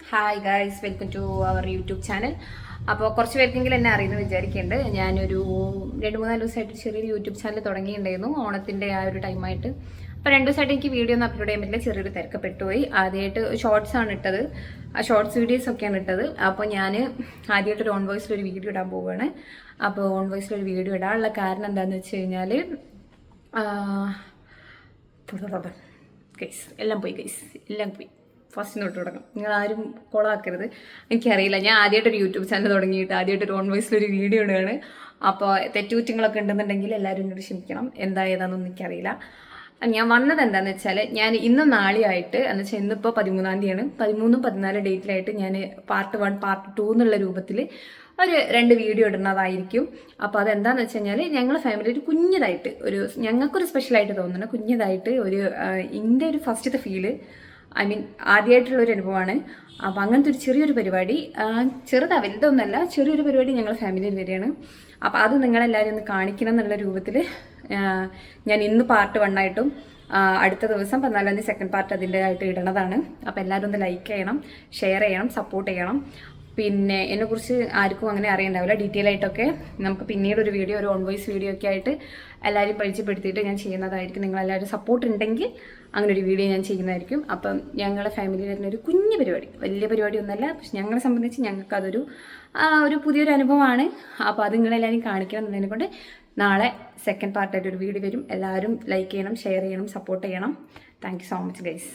Hi guys, welcome to our YouTube channel. അപ്പോൾ കുറച്ച് പേർക്കെങ്കിലും എന്നെ അറിയുന്നു വിചാരിക്കുന്നുണ്ട്. ഞാനൊരു 2-3 ദിവസമായിട്ട് ചെറിയൊരു യൂട്യൂബ് ചാനൽ തുടങ്ങിയിട്ടുണ്ടായിരുന്നു, ഓണത്തിൻ്റെ ആ ഒരു ടൈമായിട്ട്. അപ്പോൾ 2 ദിവസമായിട്ട് എനിക്ക് വീഡിയോ ഒന്നും അപ്ലോഡ് ചെയ്യാൻ പറ്റില്ല, ചെറിയൊരു തിരക്കപ്പെട്ടുപോയി. ആദ്യമായിട്ട് ഷോർട്സ് ആണ് ഇട്ടത്, ആ ഷോർട്സ് വീഡിയോസ് ഒക്കെയാണ് ഇട്ടത്. അപ്പോൾ ഞാൻ ആദ്യമായിട്ട് ഒരു ഓൺ വോയിസിലൊരു വീഡിയോ ഇടാൻ പോവുകയാണ്. അപ്പോൾ ഓൺ വോയിസിലൊരു വീഡിയോ ഇടാനുള്ള കാരണം എന്താണെന്ന് വെച്ച് കഴിഞ്ഞാൽ ഗൈസ് എല്ലാം പോയി, എല്ലാം പോയി. ഫസ്റ്റ് തൊട്ട് തുടങ്ങും, നിങ്ങൾ ആരും കൊളാക്കരുത്. എനിക്കറിയില്ല, ഞാൻ ആദ്യമായിട്ടൊരു യൂട്യൂബ് ചാനൽ തുടങ്ങിയിട്ട് ആദ്യമായിട്ടൊരു ഓൺ വോയിസിലൊരു വീഡിയോ ഇടുകയാണ്. അപ്പോൾ തെറ്റുകുറ്റങ്ങളൊക്കെ ഉണ്ടെന്നുണ്ടെങ്കിൽ എല്ലാവരും എന്നോട് ക്ഷമിക്കണം. എന്താ ഏതാണെന്നൊന്നും എനിക്കറിയില്ല. ഞാൻ വന്നത് എന്താണെന്ന് വെച്ചാൽ, ഞാൻ ഇന്നും നാളെയായിട്ട് എന്ന് വെച്ചാൽ ഇന്നിപ്പോൾ 13-ാം തീയതിയാണ്, 13-14 ഡേറ്റിലായിട്ട് ഞാൻ പാർട്ട് 1 പാർട്ട് 2 എന്നുള്ള രൂപത്തിൽ ഒരു 2 വീഡിയോ ഇടുന്നതായിരിക്കും. അപ്പോൾ അതെന്താണെന്ന് വെച്ച് കഴിഞ്ഞാൽ, ഞങ്ങളുടെ ഫാമിലി ഒരു കുഞ്ഞതായിട്ട് ഞങ്ങൾക്കൊരു സ്പെഷ്യലായിട്ട് തോന്നുന്ന കുഞ്ഞതായിട്ട് ഇതിൻ്റെ ഒരു ഫസ്റ്റത്തെ ഫീല്, ഐ മീൻ ആദ്യമായിട്ടുള്ളൊരു അനുഭവമാണ്. അപ്പോൾ അങ്ങനത്തെ ഒരു ചെറിയൊരു പരിപാടി, ചെറുതാ വലുതൊന്നുമല്ല, ചെറിയൊരു പരിപാടി ഞങ്ങളുടെ ഫാമിലിയിൽ വരികയാണ്. അപ്പോൾ അത് നിങ്ങളെല്ലാവരും ഒന്ന് കാണിക്കണം എന്നുള്ള രൂപത്തിൽ ഞാൻ ഇന്ന് പാർട്ട് 1 ആയിട്ടും അടുത്ത ദിവസം 14-ാം തീയതി സെക്കൻഡ് പാർട്ട് അതിൻ്റെതായിട്ട് ഇടണതാണ്. അപ്പോൾ എല്ലാവരും ഒന്ന് ലൈക്ക് ചെയ്യണം, ഷെയർ ചെയ്യണം, സപ്പോർട്ട് ചെയ്യണം. പിന്നെ എന്നെക്കുറിച്ച് ആർക്കും അങ്ങനെ അറിയണ്ടാവില്ല, ഡീറ്റെയിൽ ആയിട്ടൊക്കെ നമുക്ക് പിന്നീട് ഒരു വീഡിയോ, ഒരു ഓൺ വോയിസ് വീഡിയോ ഒക്കെ ആയിട്ട് എല്ലാവരും പരിചയപ്പെടുത്തിയിട്ട് ഞാൻ ചെയ്യുന്നതായിരിക്കും. നിങ്ങളെല്ലാവരും സപ്പോർട്ട് ഉണ്ടെങ്കിൽ അങ്ങനെ ഒരു വീഡിയോ ഞാൻ ചെയ്യുന്നതായിരിക്കും. അപ്പം ഞങ്ങളുടെ ഫാമിലിയിൽ തന്നെ ഒരു കുഞ്ഞു പരിപാടി, വലിയ പരിപാടി ഒന്നല്ല, പക്ഷെ ഞങ്ങളെ സംബന്ധിച്ച് ഞങ്ങൾക്കതൊരു ഒരു പുതിയൊരു അനുഭവമാണ്. അപ്പോൾ അത് നിങ്ങളെല്ലാവരും കാണിക്കണം എന്നതിനെ കൊണ്ട് നാളെ സെക്കൻഡ് പാർട്ടായിട്ട് ഒരു വീഡിയോ വരും. എല്ലാവരും ലൈക്ക് ചെയ്യണം, ഷെയർ ചെയ്യണം, സപ്പോർട്ട് ചെയ്യണം. Thank you so much guys.